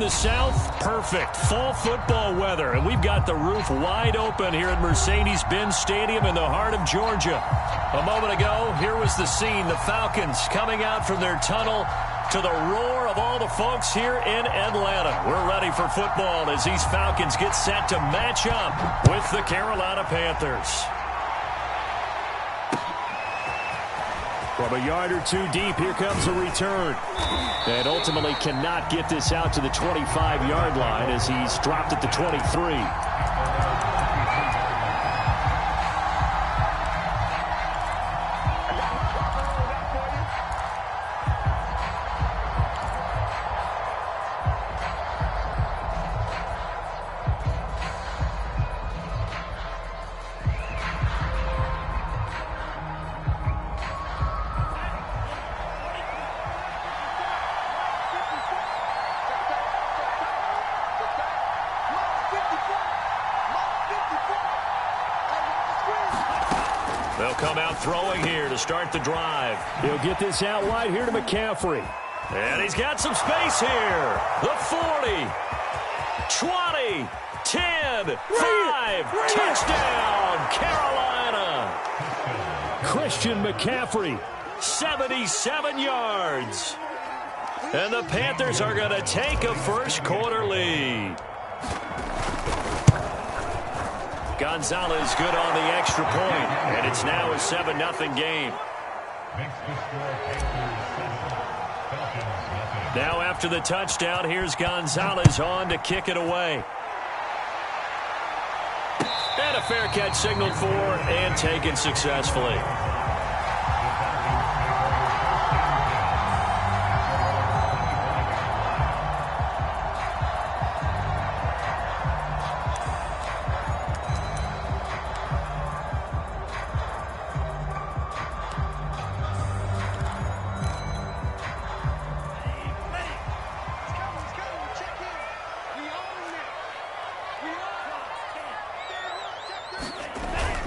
in the south, perfect. Fall football weather, and we've got the roof wide open here at Mercedes-Benz Stadium in the heart of Georgia. A moment ago, here was the scene. The Falcons coming out from their tunnel to the roar of all the folks here in Atlanta. We're ready for football as these Falcons get set to match up with the Carolina Panthers. From a yard or two deep, here comes a return. And ultimately cannot get this out to the 25-yard line as he's dropped at the 23. They'll come out throwing here to start the drive. He'll get this out wide here to McCaffrey. And he's got some space here. The 40, 20, 10, 5, touchdown, Carolina. Christian McCaffrey, 77 yards. And the Panthers are going to take a first quarter lead. Gonzalez good on the extra point, and it's now a 7-0 game. Now after the touchdown, here's Gonzalez on to kick it away. And a fair catch signaled for and taken successfully.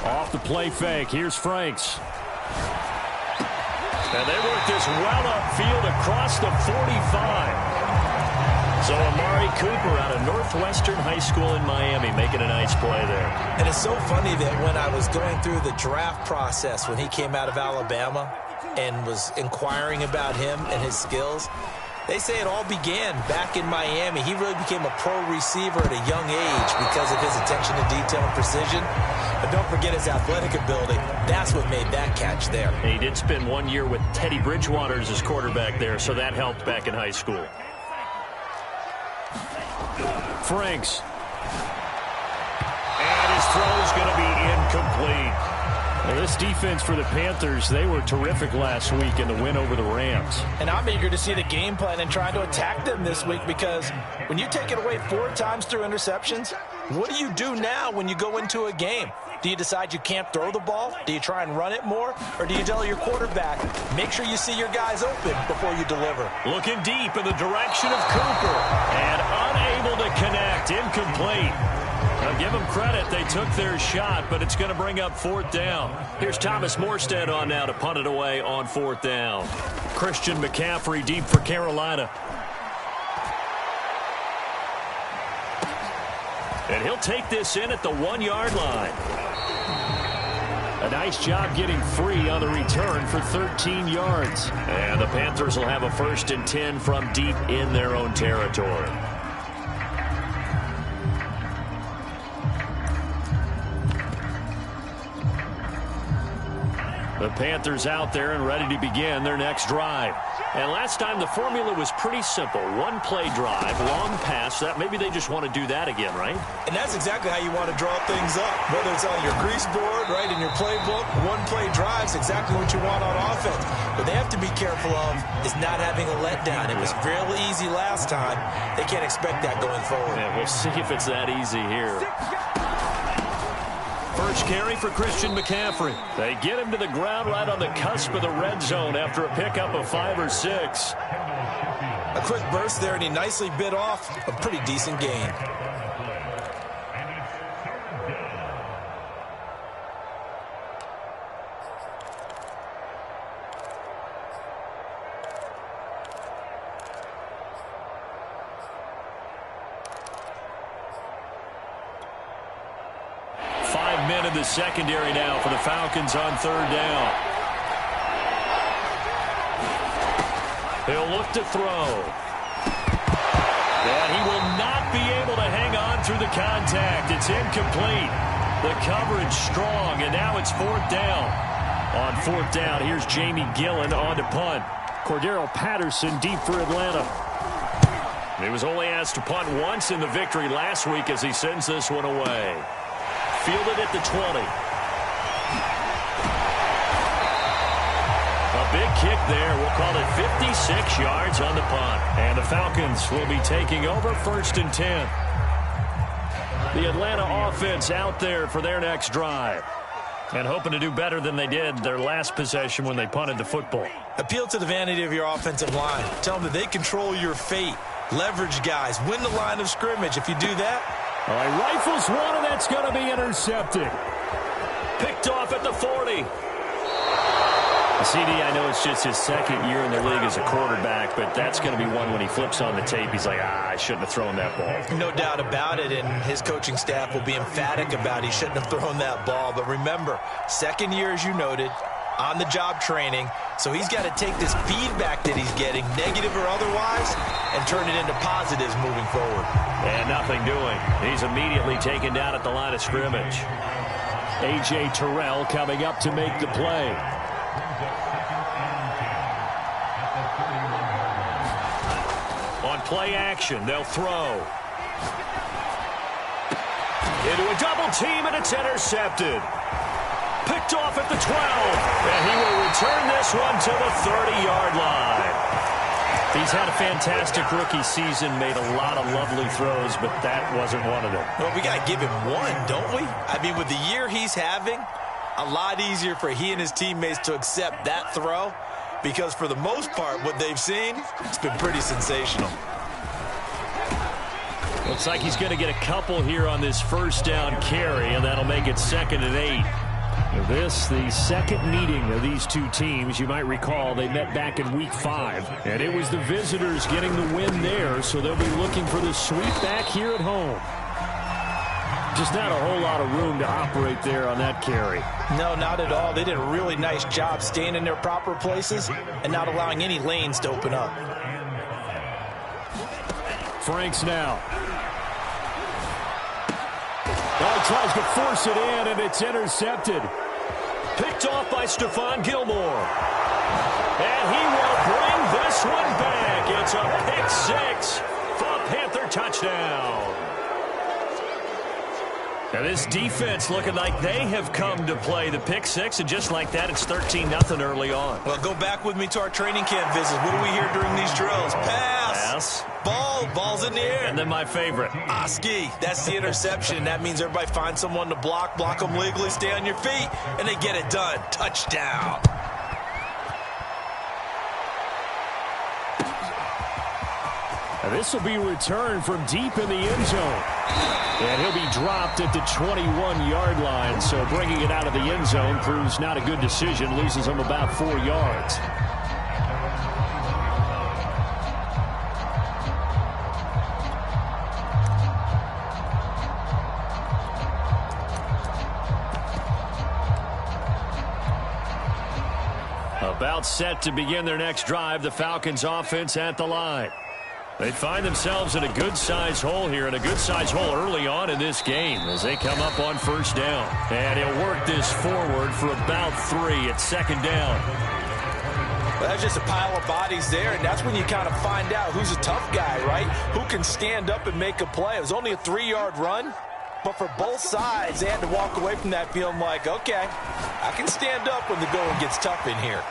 Off the play fake. Here's Franks. And they work this well upfield across the 45. So Amari Cooper out of Northwestern High School in Miami making a nice play there. And it's so funny that when I was going through the draft process when he came out of Alabama and was inquiring about him and his skills, they say it all began back in Miami. He really became a pro receiver at a young age because of his attention to detail and precision. But don't forget his athletic ability. That's what made that catch there. And he did spend 1 year with Teddy Bridgewater as his quarterback there, so that helped back in high school. Franks. And his throw is going to be incomplete. Well, this defense for the Panthers, they were terrific last week in the win over the Rams. And I'm eager to see the game plan and try to attack them this week because when you take it away 4 times through interceptions, what do you do now when you go into a game? Do you decide you can't throw the ball? Do you try and run it more? Or do you tell your quarterback, make sure you see your guys open before you deliver? Looking deep in the direction of Cooper. And unable to connect. Incomplete. Now give them credit. They took their shot, but it's going to bring up 4th down. Here's Thomas Morstead on now to punt it away on 4th down. Christian McCaffrey deep for Carolina. And he'll take this in at the 1-yard line. A nice job getting free on the return for 13 yards. And the Panthers will have a 1st and 10 from deep in their own territory. The Panthers out there and ready to begin their next drive. And last time the formula was pretty simple. 1-play drive, long pass. That maybe they just want to do that again, right? And that's exactly how you want to draw things up. Whether it's on your grease board, right, in your playbook, 1-play drive's exactly what you want on offense. What they have to be careful of is not having a letdown. It was real easy last time. They can't expect that going forward. Yeah, we'll see if it's that easy here. First carry for Christian McCaffrey. They get him to the ground right on the cusp of the red zone after a pickup of 5 or 6. A quick burst there, and he nicely bit off a pretty decent gain. in the secondary now for the Falcons on third down. He'll look to throw. And he will not be able to hang on through the contact. It's incomplete. The coverage strong, and now it's fourth down. On fourth down, here's Jamie Gillen on to punt. Cordero Patterson deep for Atlanta. He was only asked to punt once in the victory last week as he sends this one away. Fielded at the 20. A big kick there. We'll call it 56 yards on the punt. And the Falcons will be taking over first and 10. The Atlanta offense out there for their next drive. And hoping to do better than they did their last possession when they punted the football. Appeal to the vanity of your offensive line. Tell them that they control your fate. Leverage guys. Win the line of scrimmage. If you do that. All right, rifles one, and that's going to be intercepted. Picked off at the 40. CD, I know it's just his second year in the league as a quarterback, but that's going to be one when he flips on the tape. He's like, I shouldn't have thrown that ball. No doubt about it, and his coaching staff will be emphatic about he shouldn't have thrown that ball. But remember, second year, as you noted, on-the-job training, so he's got to take this feedback that he's getting, negative or otherwise, and turn it into positives moving forward. And nothing doing. He's immediately taken down at the line of scrimmage. A.J. Terrell coming up to make the play. On play action, they'll throw. Into a double team, and it's intercepted. Picked off at the 12. And he will return this one to the 30-yard line. He's had a fantastic rookie season, made a lot of lovely throws, but that wasn't one of them. Well, we got to give him one, don't we? I mean, with the year he's having, a lot easier for he and his teammates to accept that throw, because for the most part, what they've seen, it's been pretty sensational. Looks like he's going to get a couple here on this first down carry, and that'll make it 2nd and 8. This, the second meeting of these two teams. You might recall they met back in Week 5, and it was the visitors getting the win there, so they'll be looking for the sweep back here at home. Just not a whole lot of room to operate there on that carry. No, not at all. They did a really nice job staying in their proper places and not allowing any lanes to open up. Franks now. Well, he tries to force it in, and it's intercepted. Picked off by Stephon Gilmore. And he will bring this one back. It's a pick six for a Panther touchdown. Now this defense looking like they have come to play the pick six, and just like that, it's 13-0 early on. Well, go back with me to our training camp visits. What do we hear during these drills? Pass. Ball's in the air. And then my favorite. Oski. That's the interception. That means everybody finds someone to block them legally, stay on your feet, and they get it done. Touchdown. Now this will be returned from deep in the end zone. And he'll be dropped at the 21-yard line, so bringing it out of the end zone proves not a good decision, loses him about 4 yards. About set to begin their next drive, the Falcons offense at the line. They find themselves in a good-sized hole here, and a good-sized hole early on in this game as they come up on first down. And he'll work this forward for about 3 at 2nd down. Well, that's just a pile of bodies there, and that's when you kind of find out who's a tough guy, right? Who can stand up and make a play. It was only a 3-yard run, but for both sides, they had to walk away from that feeling like, okay, I can stand up when the going gets tough in here.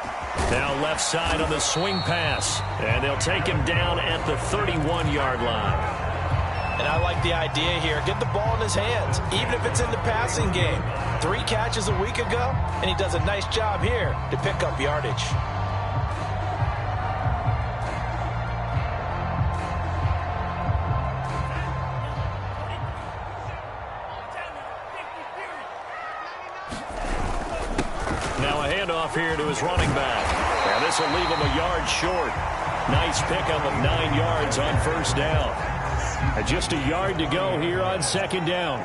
Now left side on the swing pass, and they'll take him down at the 31-yard line. And I like the idea here. Get the ball in his hands, even if it's in the passing game. 3 catches a week ago, and he does a nice job here to pick up yardage. Here to his running back. And this will leave him a yard short. Nice pickup of 9 yards on first down. And just a yard to go here on 2nd down.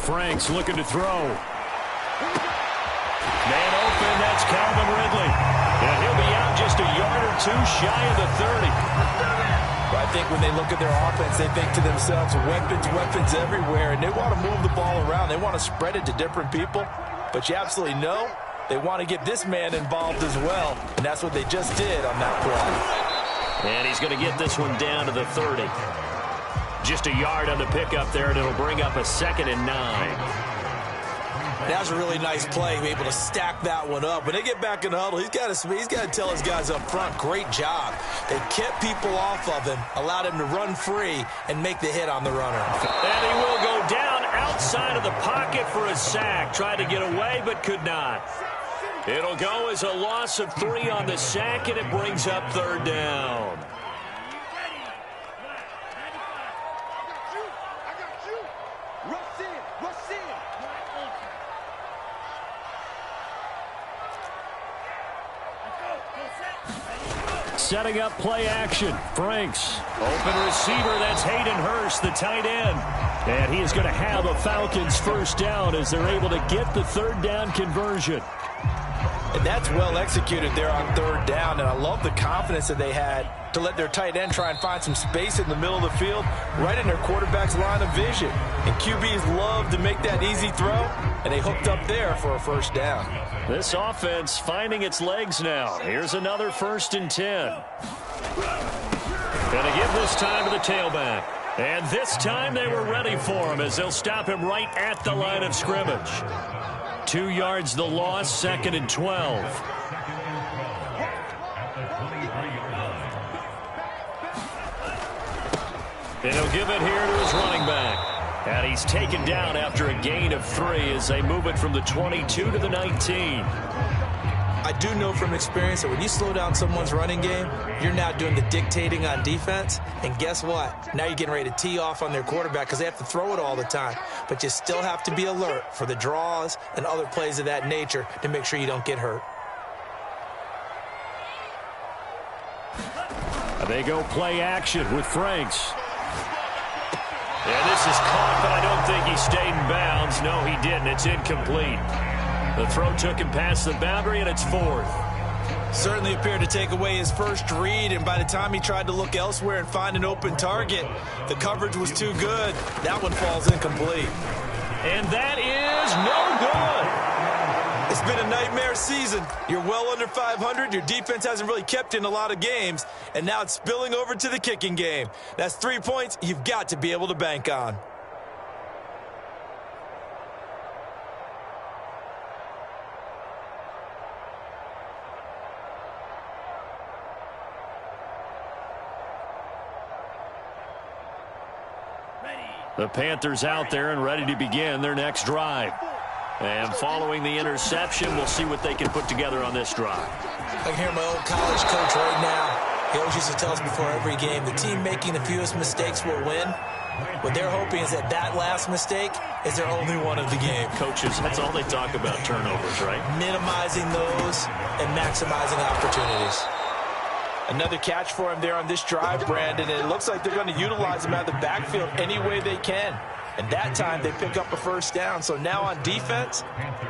Franks looking to throw. Man open, that's Calvin Ridley. And he'll be out just a yard or two shy of the 30. Well, I think when they look at their offense, they think to themselves, weapons everywhere, and they want to move the ball around. They want to spread it to different people, but you absolutely know they want to get this man involved as well, and that's what they just did on that play. And he's going to get this one down to the 30. Just a yard on the pickup there, and it'll bring up a 2nd and 9. That was a really nice play, able to stack that one up. When they get back in the huddle, he's got to tell his guys up front, great job. They kept people off of him, allowed him to run free, and make the hit on the runner. And he will go down outside of the pocket for a sack. Tried to get away, but could not. It'll go as a loss of 3 on the sack, and it brings up 3rd down. Setting up play action. Franks. Open receiver. That's Hayden Hurst, the tight end. And he is going to have a Falcons first down as they're able to get the 3rd down conversion. And that's well executed there on 3rd down. And I love the confidence that they had to let their tight end try and find some space in the middle of the field, right in their quarterback's line of vision. And QBs love to make that easy throw, and they hooked up there for a first down. This offense finding its legs now. Here's another 1st and 10. Going to give this time to the tailback. And this time they were ready for him as they'll stop him right at the line of scrimmage. 2 yards the loss, 2nd and 12. And he'll give it here to his running back. And he's taken down after a gain of 3 as they move it from the 22 to the 19. I do know from experience that when you slow down someone's running game, you're now doing the dictating on defense. And guess what? Now you're getting ready to tee off on their quarterback because they have to throw it all the time. But you still have to be alert for the draws and other plays of that nature to make sure you don't get hurt. They go play action with Franks. And this is caught, but I don't think he stayed in bounds. No, he didn't. It's incomplete. The throw took him past the boundary, and it's 4th. Certainly appeared to take away his first read, and by the time he tried to look elsewhere and find an open target, the coverage was too good. That one falls incomplete. And that is no good. It's been a nightmare season. You're well under 500. Your defense hasn't really kept in a lot of games, and now it's spilling over to the kicking game. That's 3 points you've got to be able to bank on. The Panthers out there and ready to begin their next drive. And following the interception, we'll see what they can put together on this drive. I can hear my old college coach right now. He always used to tell us before every game, the team making the fewest mistakes will win. What they're hoping is that that last mistake is their only one of the game. Coaches, that's all they talk about, turnovers, right? Minimizing those and maximizing opportunities. Another catch for him there on this drive, Brandon, and it looks like they're going to utilize him out of the backfield any way they can. And that time they pick up a first down. So now on defense,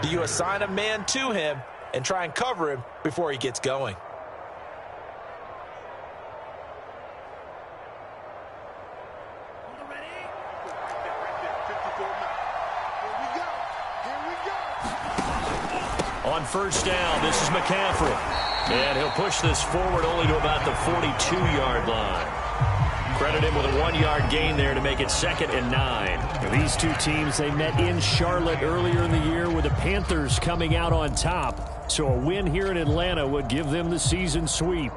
do you assign a man to him and try and cover him before he gets going? On first down, this is McCaffrey. And he'll push this forward only to about the 42-yard line. Credit him with a 1-yard gain there to make it 2nd and 9. These two teams, they met in Charlotte earlier in the year with the Panthers coming out on top. So a win here in Atlanta would give them the season sweep.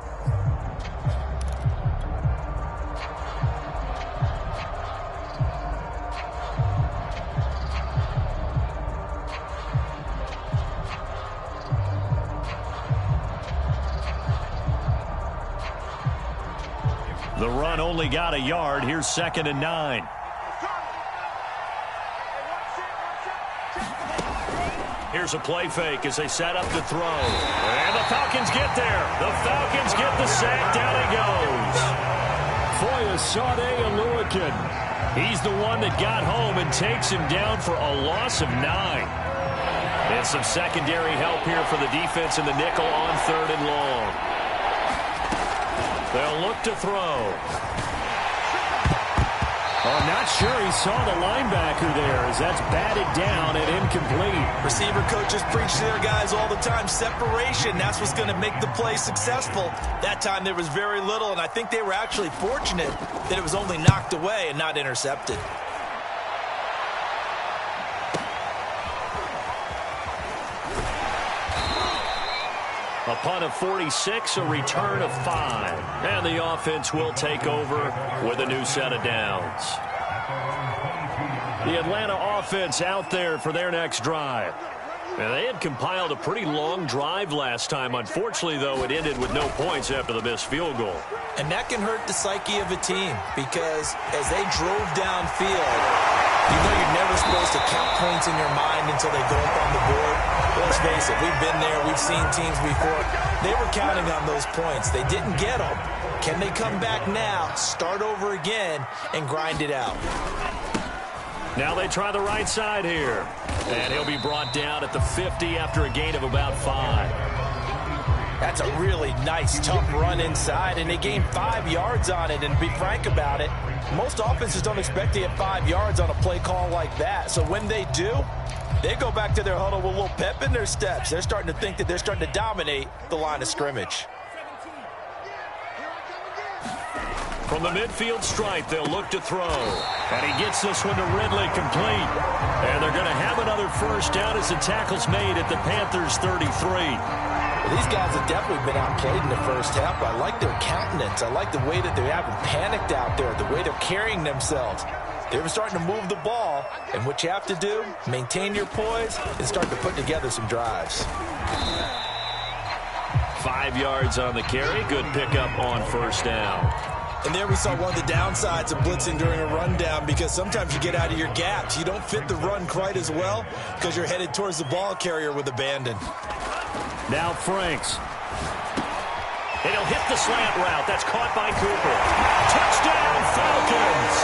The run only got a yard. Here's 2nd and 9. Here's a play fake as they set up to throw. And the Falcons get there. The Falcons get the sack. Down he goes. Foyesade Aluakin. He's the one that got home and takes him down for a loss of 9. And some secondary help here for the defense in the nickel on 3rd and long. They'll look to throw. Oh, not sure he saw the linebacker there as that's batted down and incomplete. Receiver coaches preach to their guys all the time. Separation, that's what's going to make the play successful. That time there was very little, and I think they were actually fortunate that it was only knocked away and not intercepted. A punt of 46, a return of 5. And the offense will take over with a new set of downs. The Atlanta offense out there for their next drive. And they had compiled a pretty long drive last time. Unfortunately, though, it ended with no points after the missed field goal. And that can hurt the psyche of a team because as they drove downfield, you know you're never supposed to count points in your mind until they go up on the board. Let's face it, we've been there. We've seen teams before. They were counting on those points. They didn't get them. Can they come back now, start over again, and grind it out? Now they try the right side here. And he'll be brought down at the 50 after a gain of about 5. That's a really nice, tough run inside, and they gained 5 yards on it. And to be frank about it, most offenses don't expect to get 5 yards on a play call like that. So when they do, they go back to their huddle with a little pep in their steps. They're starting to think that they're starting to dominate the line of scrimmage. From the midfield stripe, they'll look to throw. And he gets this one to Ridley complete. And they're going to have another first down as the tackle's made at the Panthers' 33. Well, these guys have definitely been outplayed in the first half. I like their countenance. I like the way that they haven't panicked out there, the way they're carrying themselves. They were starting to move the ball, and what you have to do, maintain your poise and start to put together some drives. 5 yards on the carry. Good pickup on first down. And there we saw one of the downsides of blitzing during a rundown because sometimes you get out of your gaps. You don't fit the run quite as well because you're headed towards the ball carrier with abandon. Now Franks. And he'll hit the slant route. That's caught by Cooper. Touchdown, Falcons!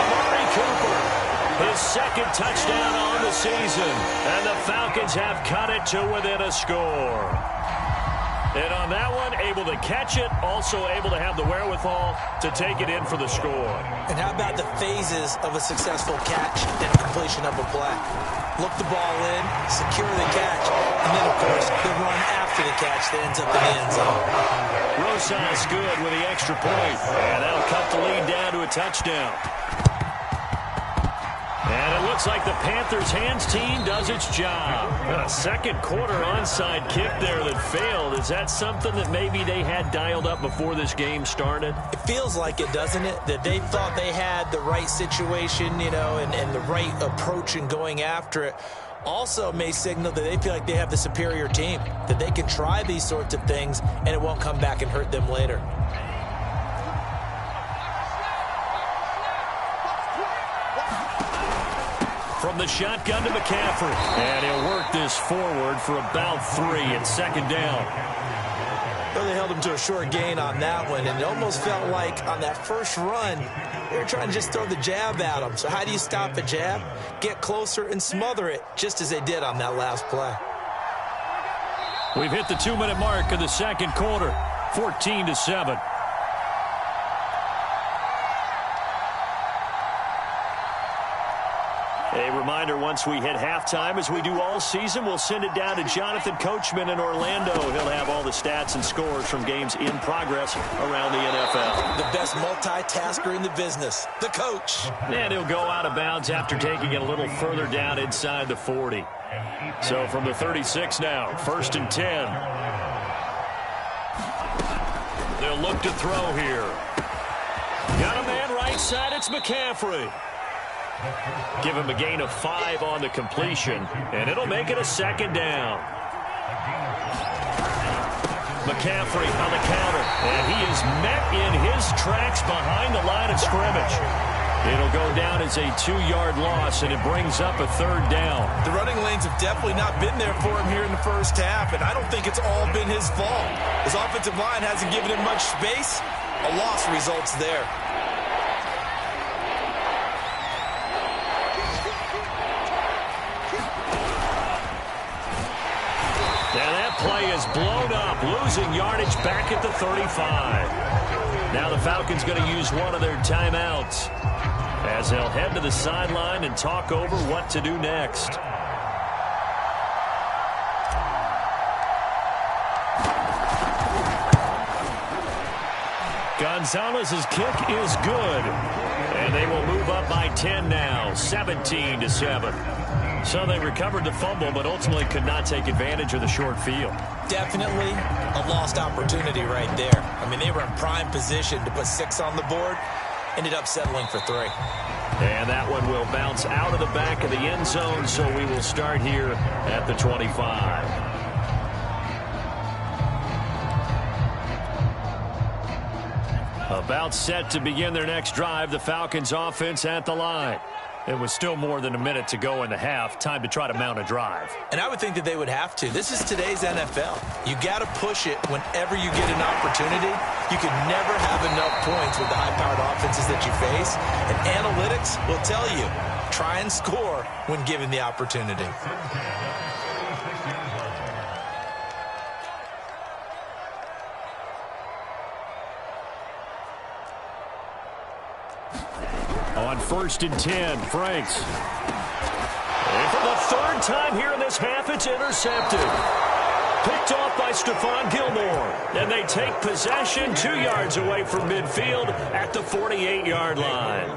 Amari Cooper, his second touchdown on the season. And the Falcons have cut it to within a score. And on that one, able to catch it, also able to have the wherewithal to take it in for the score. And how about the phases of a successful catch and completion of a play? Look the ball in, secure the catch, and then, of course, the run after the catch that ends up in the end zone. Rosas good with the extra point. And that'll cut the lead down to a touchdown. And it looks like the Panthers' hands team does its job. A second quarter onside kick there that failed. Is that something that maybe they had dialed up before this game started? It feels like it, doesn't it? That they thought they had the right situation, you know, and the right approach in going after it. Also may signal that they feel like they have the superior team, that they can try these sorts of things and it won't come back and hurt them later. From the shotgun to McCaffrey. And he'll work this forward for about 3 at second down. Well, they held him to a short gain on that one, and it almost felt like on that first run, they were trying to just throw the jab at him. So how do you stop a jab? Get closer and smother it, just as they did on that last play. We've hit the 2-minute mark of the second quarter, 14-7. A reminder, once we hit halftime, as we do all season, we'll send it down to Jonathan Coachman in Orlando. He'll have all the stats and scores from games in progress around the NFL. The best multitasker in the business, the coach. And he'll go out of bounds after taking it a little further down inside the 40. So from the 36 now, 1st and 10. They'll look to throw here. Got a man right side, it's McCaffrey. Give him a gain of 5 on the completion, and it'll make it a second down. McCaffrey on the counter, and he is met in his tracks behind the line of scrimmage. It'll go down as a 2-yard loss, and it brings up a 3rd down. The running lanes have definitely not been there for him here in the first half, and I don't think it's all been his fault. His offensive line hasn't given him much space. A loss results there. is blown up, losing yardage back at the 35. Now the Falcons going to use one of their timeouts as they'll head to the sideline and talk over what to do next. Gonzalez's kick is good, and they will move up by 10 now, 17-7. So they recovered the fumble, but ultimately could not take advantage of the short field. Definitely a lost opportunity right there. I mean, they were in prime position to put 6 on the board, ended up settling for 3. And that one will bounce out of the back of the end zone, so we will start here at the 25. About set to begin their next drive, the Falcons offense at the line. It was still more than a minute to go in the half. Time to try to mount a drive. And I would think that they would have to. This is today's NFL. You got to push it whenever you get an opportunity. You can never have enough points with the high-powered offenses that you face. And analytics will tell you, try and score when given the opportunity. On 1st and 10, Franks. And for the 3rd time here in this half, it's intercepted. Picked off by Stephon Gilmore. And they take possession 2 yards away from midfield at the 48-yard line.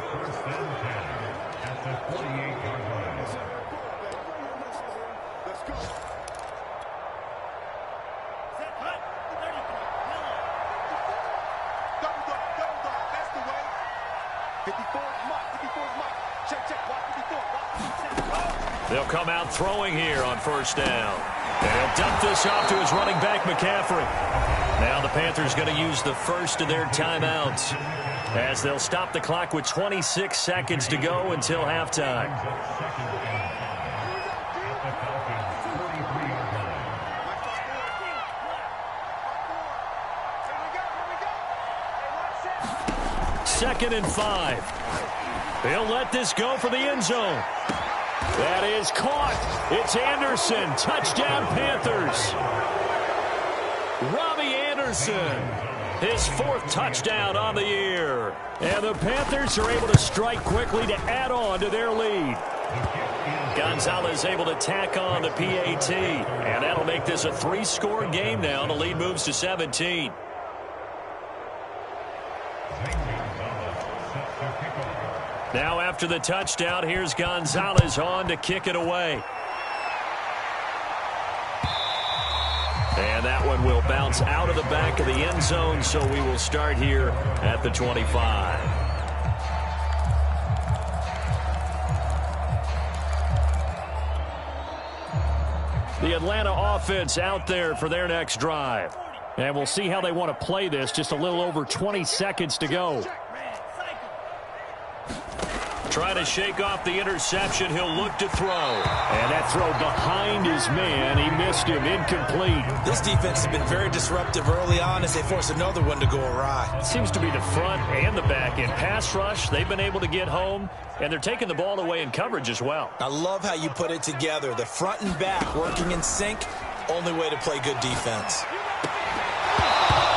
They'll come out throwing here on 1st down. And he'll dump this off to his running back, McCaffrey. Now the Panthers going to use the first of their timeouts as they'll stop the clock with 26 seconds to go until halftime. Second and 5. They'll let this go for the end zone. That is caught. It's Anderson. Touchdown, Panthers. Robbie Anderson, his 4th touchdown on the year. And the Panthers are able to strike quickly to add on to their lead. Gonzalez able to tack on the PAT. And that'll make this a 3-score game now. The lead moves to 17. Now after the touchdown, here's Gonzalez on to kick it away. And that one will bounce out of the back of the end zone, so we will start here at the 25. The Atlanta offense out there for their next drive. And we'll see how they want to play this. Just a little over 20 seconds to go. Trying to shake off the interception. He'll look to throw. And that throw behind his man. He missed him. Incomplete. This defense has been very disruptive early on as they force another one to go awry. It seems to be the front and the back end. Pass rush, they've been able to get home, and they're taking the ball away in coverage as well. I love how you put it together. The front and back working in sync. Only way to play good defense.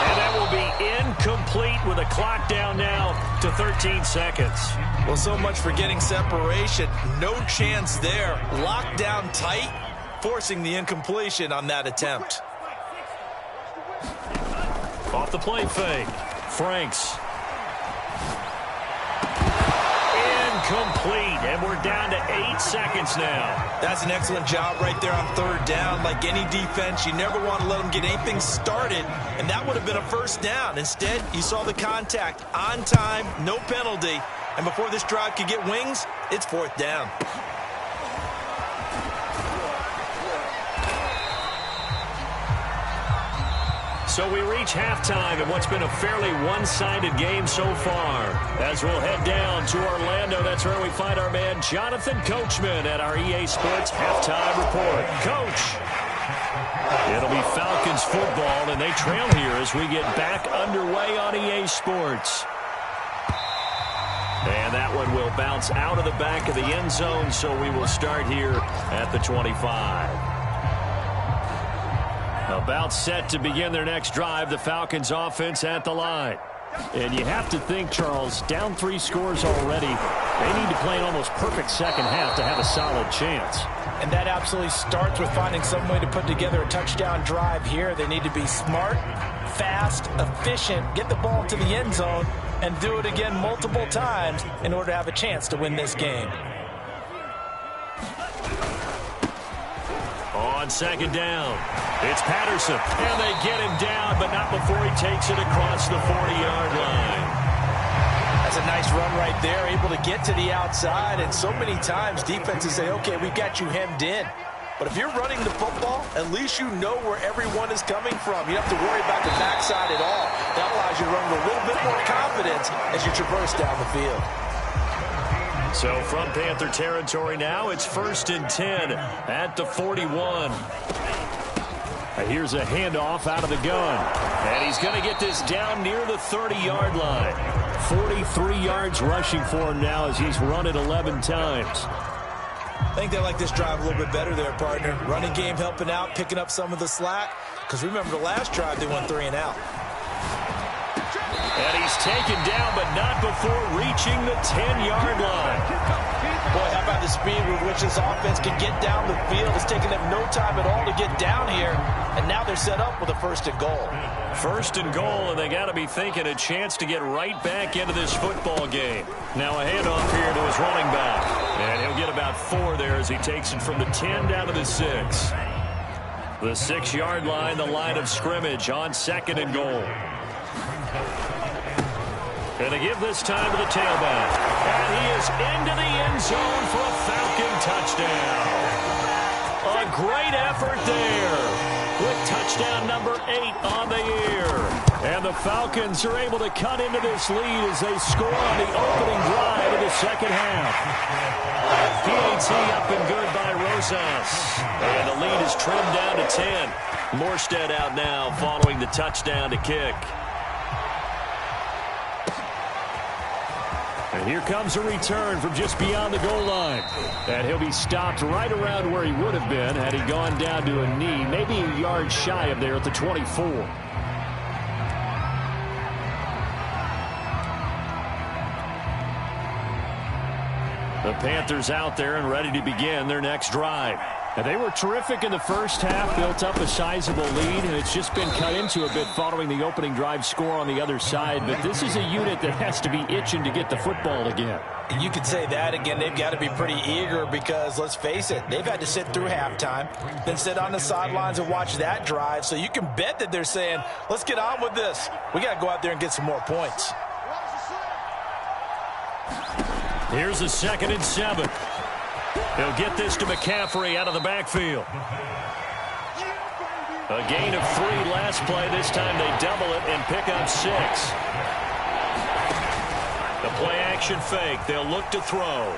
And that will be incomplete with a clock down now to 13 seconds. Well, so much for getting separation. No chance there. Locked down tight, forcing the incompletion on that attempt. Off the play fake. Franks. Incomplete, and we're down to 8 seconds now. That's an excellent job right there on 3rd down. Like any defense, you never want to let them get anything started, and that would have been a 1st down. Instead, you saw the contact on time, no penalty, and before this drive could get wings, it's 4th down. So we reach halftime in what's been a fairly one-sided game so far. As we'll head down to Orlando, that's where we find our man Jonathan Coachman at our EA Sports Halftime Report. Coach, it'll be Falcons football, and they trail here as we get back underway on EA Sports. And that one will bounce out of the back of the end zone, so we will start here at the 25. About set to begin their next drive, the Falcons offense at the line. And you have to think, Charles, down 3 scores already. They need to play an almost perfect second half to have a solid chance. And that absolutely starts with finding some way to put together a touchdown drive here. They need to be smart, fast, efficient, get the ball to the end zone, and do it again multiple times in order to have a chance to win this game. On second down, it's Patterson. And they get him down, but not before he takes it across the 40-yard line. That's a nice run right there, able to get to the outside. And so many times defenses say, okay, we've got you hemmed in. But if you're running the football, at least you know where everyone is coming from. You don't have to worry about the backside at all. That allows you to run with a little bit more confidence as you traverse down the field. So from Panther territory now, it's 1st and 10 at the 41. Here's a handoff out of the gun. And he's going to get this down near the 30-yard line. 43 yards rushing for him now as he's run it 11 times. I think they like this drive a little bit better there, partner. Running game helping out, picking up some of the slack. Because remember, the last drive, they went 3 and out. And he's taken down, but not before reaching the 10-yard line. Boy, how about the speed with which this offense can get down the field? It's taken them no time at all to get down here. And now they're set up with a 1st and goal. 1st and goal, and they got to be thinking a chance to get right back into this football game. Now a handoff here to his running back. And he'll get about 4 there as he takes it from the 10 down to the 6. The 6-yard line, the line of scrimmage on 2nd and goal. And they give this time to the tailback. And he is into the end zone for a Falcon touchdown. A great effort there with touchdown number 8 on the year. And the Falcons are able to cut into this lead as they score on the opening drive of the second half. PAT up and good by Rosas. And the lead is trimmed down to 10. Morstead out now following the touchdown to kick. And here comes a return from just beyond the goal line. And he'll be stopped right around where he would have been had he gone down to a knee, maybe a yard shy of there at the 24. The Panthers out there and ready to begin their next drive. And they were terrific in the first half, built up a sizable lead, and it's just been cut into a bit following the opening drive score on the other side. But this is a unit that has to be itching to get the football again. And you could say that again. They've got to be pretty eager because, let's face it, they've had to sit through halftime, then sit on the sidelines and watch that drive. So you can bet that they're saying, let's get on with this. We got to go out there and get some more points. Here's a 2nd and 7. He'll get this to McCaffrey out of the backfield. A gain of 3 last play. This time they double it and pick up 6. The play-action fake. They'll look to throw.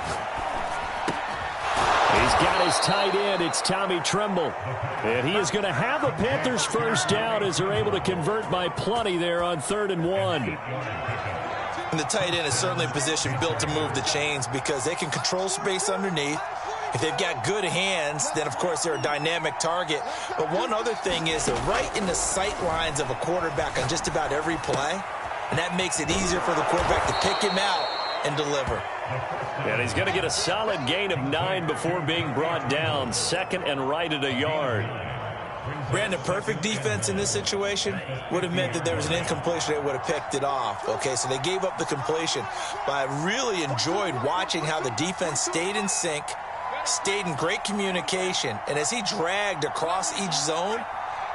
He's got his tight end. It's Tommy Tremble. And he is going to have a Panthers first down as they're able to convert by plenty there on 3rd and 1. And the tight end is certainly a position built to move the chains because they can control space underneath. If they've got good hands, then, of course, they're a dynamic target. But one other thing is they're right in the sight lines of a quarterback on just about every play. And that makes it easier for the quarterback to pick him out and deliver. And he's going to get a solid gain of 9 before being brought down. 2nd and right at a yard. Brandon, perfect defense in this situation would have meant that there was an incompletion. They would have picked it off. Okay, so they gave up the completion. But I really enjoyed watching how the defense stayed in sync, stayed in great communication. And as he dragged across each zone,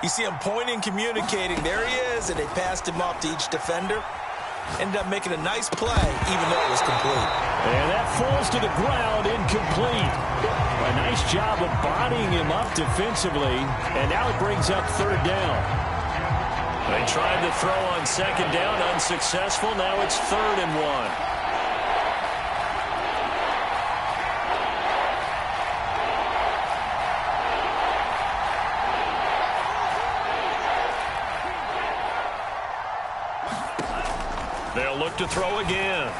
you see him pointing, communicating. There he is, and they passed him off to each defender. Ended up making a nice play, even though it was complete. And that falls to the ground, incomplete. A nice job of bodying him up defensively, and now it brings up 3rd down. They tried to throw on 2nd down, unsuccessful. Now it's 3rd and 1. They'll look to throw again.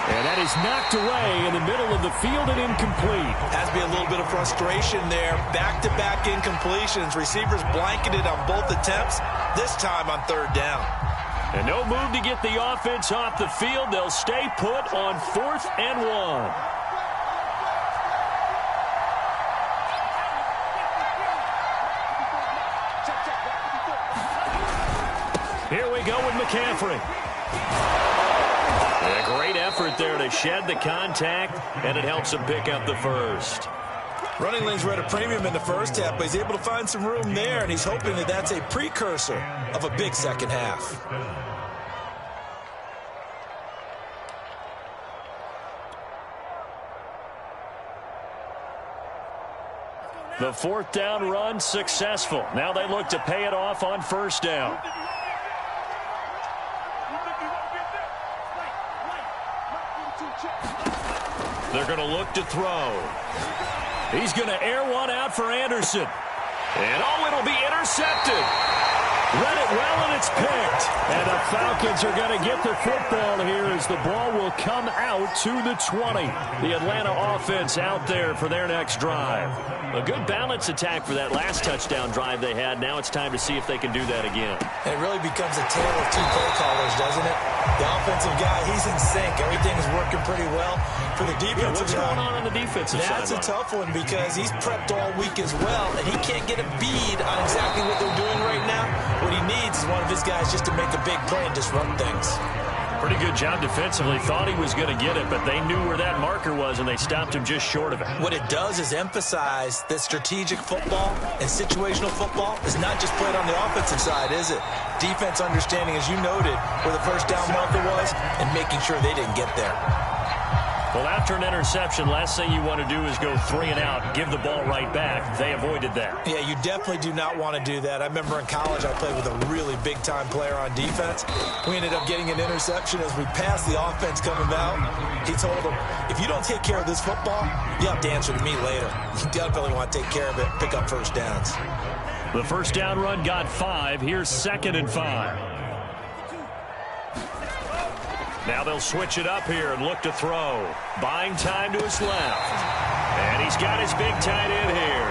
And that is knocked away in the middle of the field and incomplete. Has to be a little bit of frustration there. Back-to-back incompletions. Receivers blanketed on both attempts, this time on third down. And no move to get the offense off the field. They'll stay put on 4th and 1. Here we go with McCaffrey. And a great effort there to shed the contact, and it helps him pick up the first. Running lanes were at a premium in the first half, but he's able to find some room there, and he's hoping that that's a precursor of a big second half. The 4th down run successful. Now they look to pay it off on 1st down. They're going to look to throw. He's going to air one out for Anderson. And it'll be intercepted. Read it well, and it's picked. And the Falcons are going to get the football here as the ball will come out to the 20. The Atlanta offense out there for their next drive. A good balance attack for that last touchdown drive they had. Now it's time to see if they can do that again. And it really becomes a tale of two play callers, doesn't it? The offensive guy, he's in sync. Everything is working pretty well. For the defensive guy, what's going on the defensive side? That's a tough one because he's prepped all week as well, and he can't get a bead on exactly what they're doing right now. What he needs is one of his guys just to make a big play and disrupt things. Pretty good job defensively. Thought he was going to get it, but they knew where that marker was, and they stopped him just short of it. What it does is emphasize that strategic football and situational football is not just played on the offensive side, is it? Defense understanding, as you noted, where the first down marker was and making sure they didn't get there. Well, after an interception, last thing you want to do is go 3 and out, give the ball right back. They avoided that. Yeah, you definitely do not want to do that. I remember in college I played with a really big-time player on defense. We ended up getting an interception as we passed the offense coming out. He told him, if you don't take care of this football, you have to answer to me later. You definitely want to take care of it, pick up first downs. The first down run got 5. Here's 2nd and 5. Now they'll switch it up here and look to throw. Buying time to his left. And he's got his big tight end here.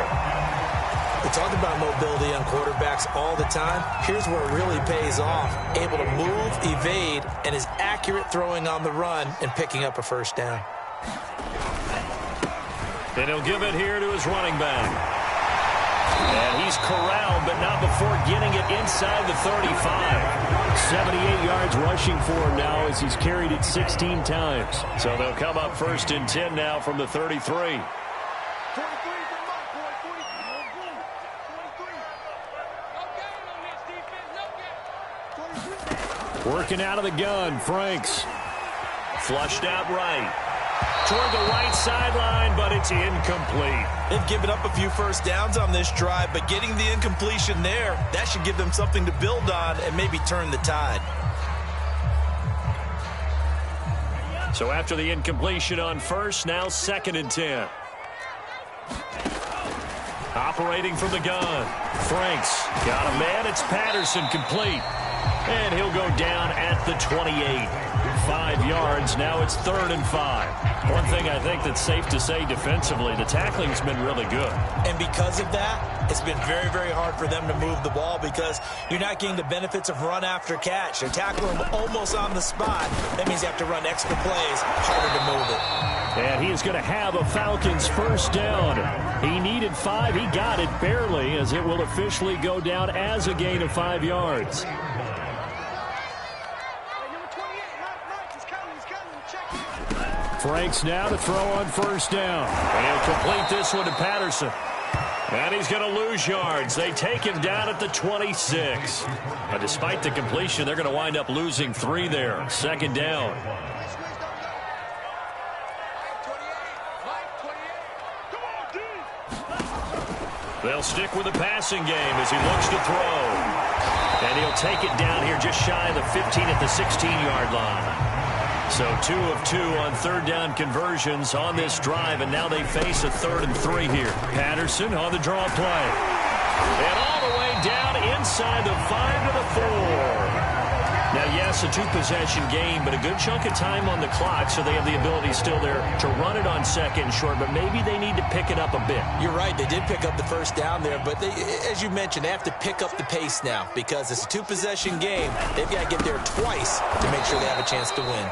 We talk about mobility on quarterbacks all the time. Here's where it really pays off. Able to move, evade, and is accurate throwing on the run and picking up a first down. And he'll give it here to his running back. And he's corralled, but not before getting it inside the 35. 78 yards rushing for him now as he's carried it 16 times. So they'll come up 1st and 10 now from the 33. Working out of the gun, Franks. Flushed out right. Toward the right sideline, but it's incomplete. They've given up a few first downs on this drive, but getting the incompletion there, that should give them something to build on and maybe turn the tide. So after the incompletion on 1st, now 2nd and 10. Operating from the gun. Franks got a man. It's Patterson complete. And he'll go down at the 28. 5 yards. Now it's 3rd and 5. One thing I think that's safe to say defensively, the tackling's been really good. And because of that, it's been very, very hard for them to move the ball because you're not getting the benefits of run after catch. They're tackling him almost on the spot. That means you have to run extra plays, harder to move it. And he is going to have a Falcons first down. He needed 5. He got it barely as it will officially go down as a gain of 5 yards. Franks now to throw on first down. And he'll complete this one to Patterson. And he's going to lose yards. They take him down at the 26. But despite the completion, they're going to wind up losing 3 there. 2nd down. They'll stick with the passing game as he looks to throw. And he'll take it down here just shy of the 15 at the 16-yard line. So 2 of 2 on 3rd down conversions on this drive, and now they face a 3rd and 3 here. Patterson on the draw play. And all the way down inside the 5 to the 4. Now, yes, Yes, a two-possession game, but a good chunk of time on the clock, so they have the ability still there to run it on second and short, but maybe they need to pick it up a bit. You're right. They did pick up the first down there, but they, as you mentioned, they have to pick up the pace now because it's a two-possession game. They've got to get there twice to make sure they have a chance to win.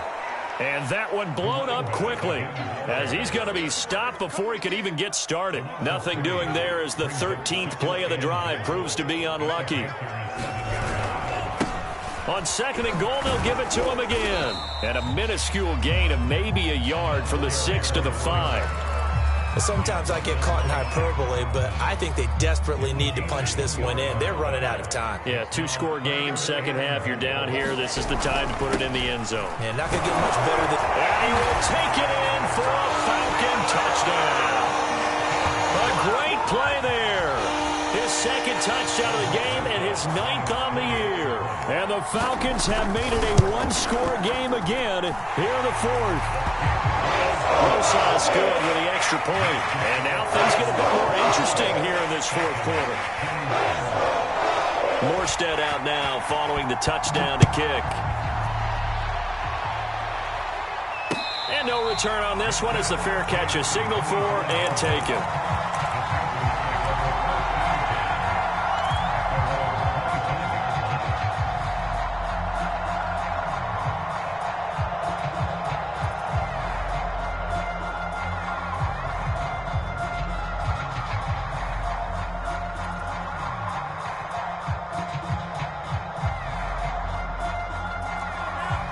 And that one blown up quickly as he's going to be stopped before he could even get started. Nothing doing there as the 13th play of the drive proves to be unlucky. On second and goal, they'll give it to him again. And a minuscule gain of maybe a yard from the 6 to the 5. Sometimes I get caught in hyperbole, but I think they desperately need to punch this one in. They're running out of time. Yeah, two-score game, second half, you're down here. This is the time to put it in the end zone. Yeah, not going to get much better than... And he will take it in for a Falcon touchdown. A great play there. His second touchdown of the game and his 9th on the year. And the Falcons have made it a one-score game again here in the 4th. Rosas good with the extra point. And now things get a bit more interesting here in this 4th quarter. Morstead out now following the touchdown to kick. And no return on this one as the fair catch is signaled for and taken.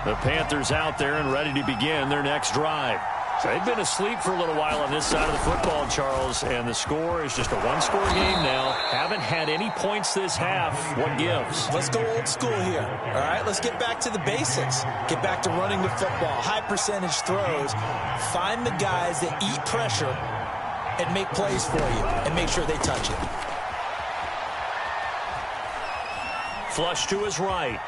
The Panthers out there and ready to begin their next drive. So they've been asleep for a little while on this side of the football, Charles, and the score is just a one-score game now. Haven't had any points this half. What gives? Let's go old school here. All right, let's get back to the basics. Get back to running the football, high percentage throws. Find the guys that eat pressure and make plays for you and make sure they touch it. Flush to his right.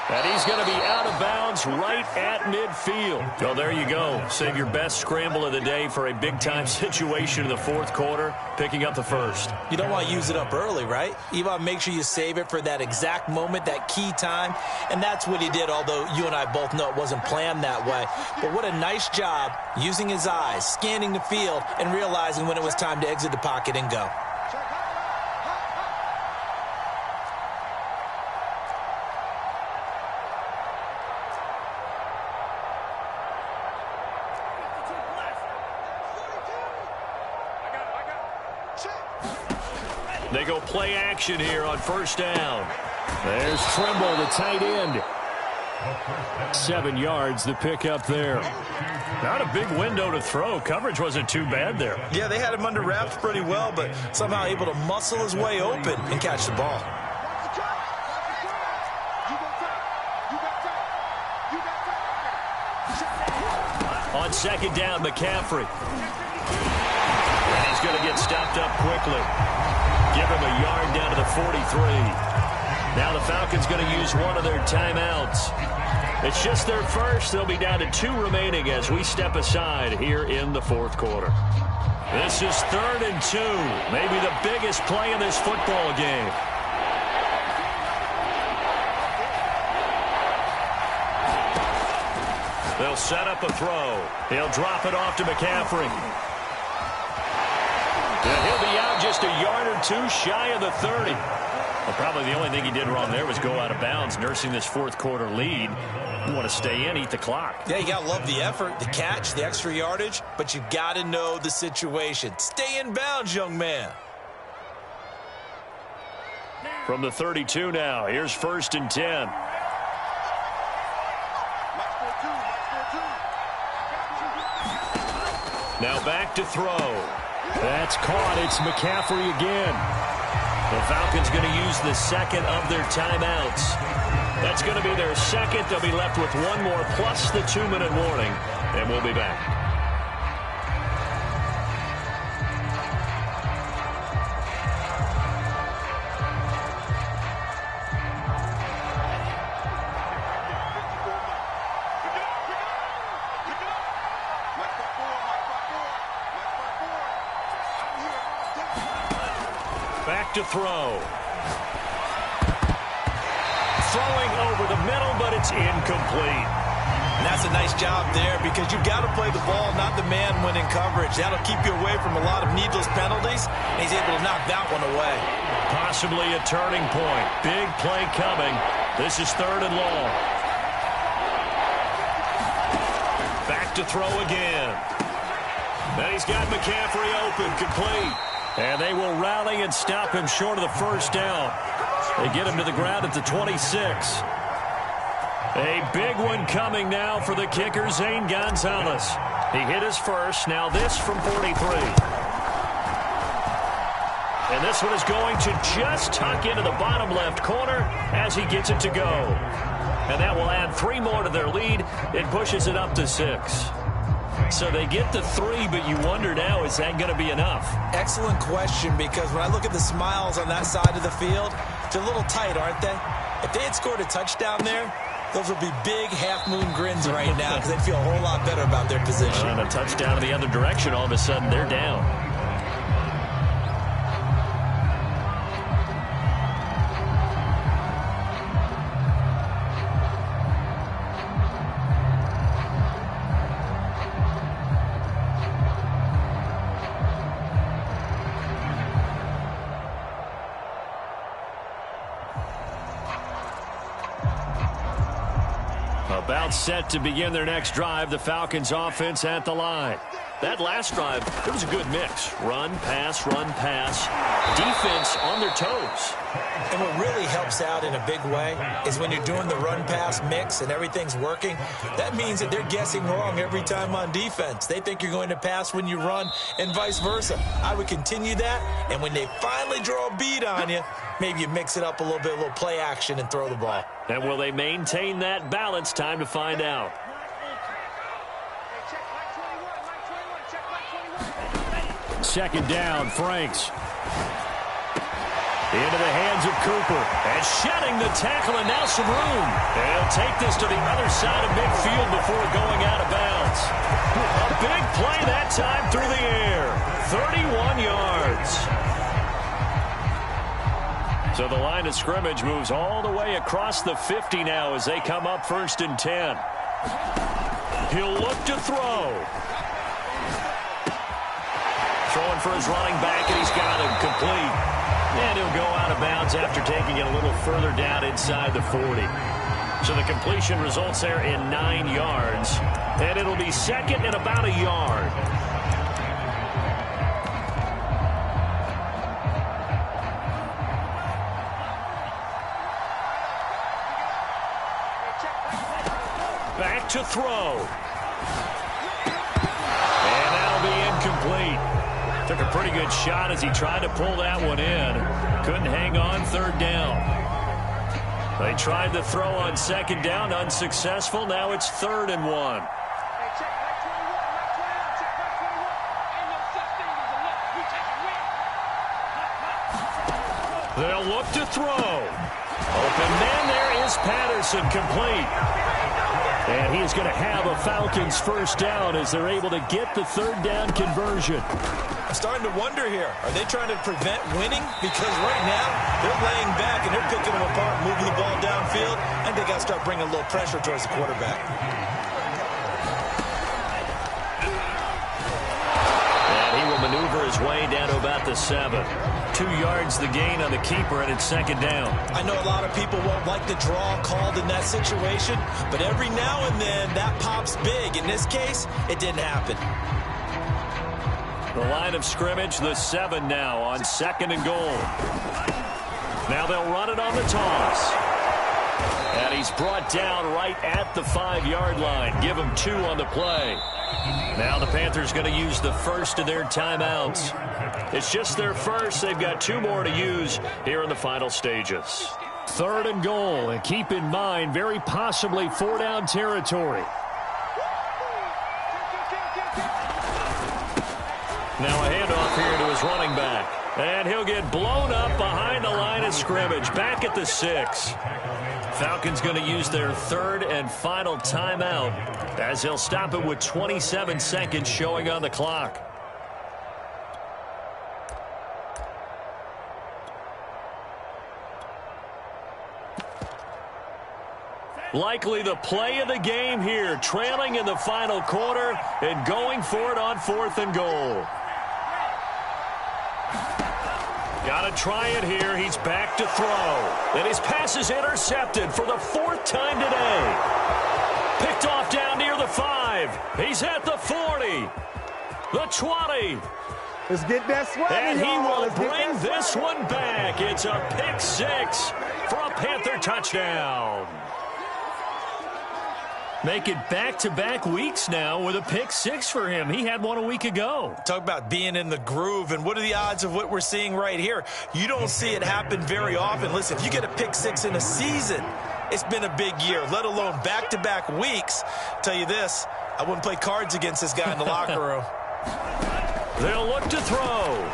And he's going to be out of bounds right at midfield. So there you go. Save your best scramble of the day for a big-time situation in the 4th quarter, picking up the first. You don't want to use it up early, right? You want to make sure you save it for that exact moment, that key time. And that's what he did, although you and I both know it wasn't planned that way. But what a nice job using his eyes, scanning the field, and realizing when it was time to exit the pocket and go. They go play action here on first down. There's Trimble, the tight end. 7 yards, the pick up there. Not a big window to throw. Coverage wasn't too bad there. Yeah, they had him under wraps pretty well, but somehow able to muscle his way open and catch the ball. On second down, McCaffrey. And he's going to get stopped up quickly. Give him a yard down to the 43. Now the Falcons going to use one of their timeouts. It's just their first. They'll be down to 2 remaining as we step aside here in the 4th quarter. This is 3rd and 2. Maybe the biggest play in this football game. They'll set up a throw. He'll drop it off to McCaffrey. And he'll be out just a yard or 2 shy of the 30. Well, probably the only thing he did wrong there was go out of bounds, nursing this 4th quarter lead. You want to stay in, eat the clock. Yeah, you got to love the effort, the catch, the extra yardage, but you got to know the situation. Stay in bounds, young man. From the 32 now, here's 1st and 10. Now back to throw. That's caught. It's McCaffrey again. The Falcons going to use the second of their timeouts. That's going to be their second. They'll be left with 1 more plus the 2-minute warning, and we'll be back. Back to throw. throwing over the middle, but it's incomplete. And that's a nice job there because you've got to play the ball, not the man when in coverage. That'll keep you away from a lot of needless penalties, and he's able to knock that one away. Possibly a turning point. Big play coming. This is 3rd and long. Back to throw again. Then he's got McCaffrey open, complete. And they will rally and stop him short of the first down. They get him to the ground at the 26. A big one coming now for the kicker, Zane Gonzalez. He hit his first. Now this from 43. And this one is going to just tuck into the bottom left corner as he gets it to go. And that will add 3 more to their lead. It pushes it up to 6. So they get the 3, but you wonder now, is that going to be enough? Excellent question, because when I look at the smiles on that side of the field, they're a little tight, aren't they? If they had scored a touchdown there, those would be big half-moon grins right now because they'd feel a whole lot better about their position. And a touchdown in the other direction, all of a sudden they're down. About set to begin their next drive, the Falcons offense at the line. That last drive, it was a good mix. Run, pass, defense on their toes. And what really helps out in a big way is when you're doing the run-pass mix and everything's working, that means that they're guessing wrong every time on defense. They think you're going to pass when you run and vice versa. I would continue that, and when they finally draw a bead on you, maybe you mix it up a little bit, a little play action, and throw the ball. And will they maintain that balance? Time to find out. Second down, Franks. Into the hands of Cooper. And shedding the tackle, and now some room. They'll take this to the other side of midfield before going out of bounds. A big play that time through the air. 31 yards. So the line of scrimmage moves all the way across the 50 now as they come up 1st and 10. He'll look to throw. Throwing for his running back, and he's got him complete. And he'll go out of bounds after taking it a little further down inside the 40. So the completion results there in 9 yards. And it'll be second and about a yard. Back to throw. And that'll be incomplete. Took a pretty good shot as he tried to pull that one in. Couldn't hang on 3rd down. They tried to throw on 2nd down, unsuccessful. Now it's 3rd and 1. They'll look to throw. Open man, there is Patterson, complete. And he's going to have a Falcons 1st down as they're able to get the 3rd down conversion. I'm starting to wonder here, are they trying to prevent winning? Because right now, they're laying back and they're picking them apart, moving the ball downfield, and they got to start bringing a little pressure towards the quarterback. And he will maneuver his way down to about the 7. 2 yards the gain on the keeper, and it's 2nd down. I know a lot of people won't like the draw called in that situation, but every now and then that pops big. In this case, it didn't happen. The line of scrimmage, the 7 now on 2nd and goal. Now they'll run it on the toss. And he's brought down right at the 5-yard line. Give him 2 on the play. Now the Panthers going to use the first of their timeouts. It's just their first. They've got 2 more to use here in the final stages. 3rd and goal. And keep in mind, very possibly 4-down territory. Now a handoff here to his running back. And he'll get blown up behind the line of scrimmage. Back at the 6. Falcons going to use their 3rd and final timeout as they'll stop it with 27 seconds showing on the clock. Likely the play of the game here, trailing in the final quarter and going for it on 4th and goal. Got to try it here. He's back to throw. And his pass is intercepted for the 4th time today. Picked off down near the 5. He's at the 40. The 20. Let's get that swagger, and he will bring this one back. It's a pick 6 for a Panther touchdown. Make it back-to-back weeks now with a pick 6 for him. He had one a week ago. Talk about being in the groove, and what are the odds of what we're seeing right here? You don't see it happen very often. Listen, if you get a pick 6 in a season, it's been a big year, let alone back-to-back weeks. Tell you this, I wouldn't play cards against this guy in the locker room. They'll look to throw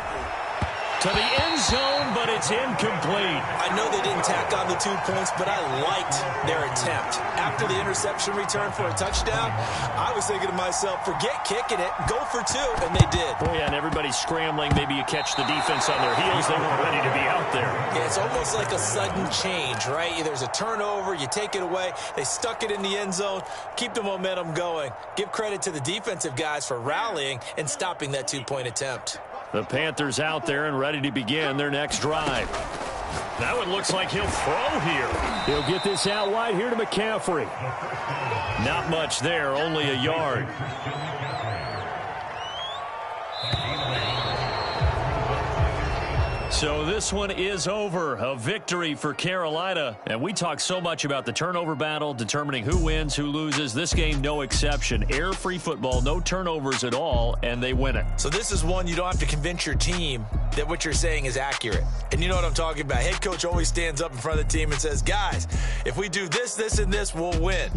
to the end zone, but it's incomplete. I know they didn't tack on the 2 points, but I liked their attempt. After the interception return for a touchdown, I was thinking to myself, forget kicking it, go for 2, and they did. Oh, yeah, and everybody's scrambling. Maybe you catch the defense on their heels. They weren't ready to be out there. Yeah, it's almost like a sudden change, right? There's a turnover, you take it away, they stuck it in the end zone, keep the momentum going. Give credit to the defensive guys for rallying and stopping that 2-point attempt. The Panthers out there and ready to begin their next drive. That one looks like he'll throw here. He'll get this out wide here to McCaffrey. Not much there, only a yard. So this one is over. A victory for Carolina. And we talk so much about the turnover battle, determining who wins, who loses. This game, no exception. Air-free football, no turnovers at all, and they win it. So this is one you don't have to convince your team that what you're saying is accurate. And you know what I'm talking about. Head coach always stands up in front of the team and says, guys, if we do this, this, and this, we'll win.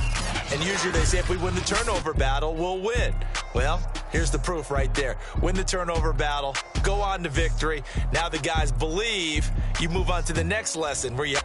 And usually they say if we win the turnover battle, we'll win. Well, here's the proof right there. Win the turnover battle, go on to victory. Now the guys believe. You move on to the next lesson where you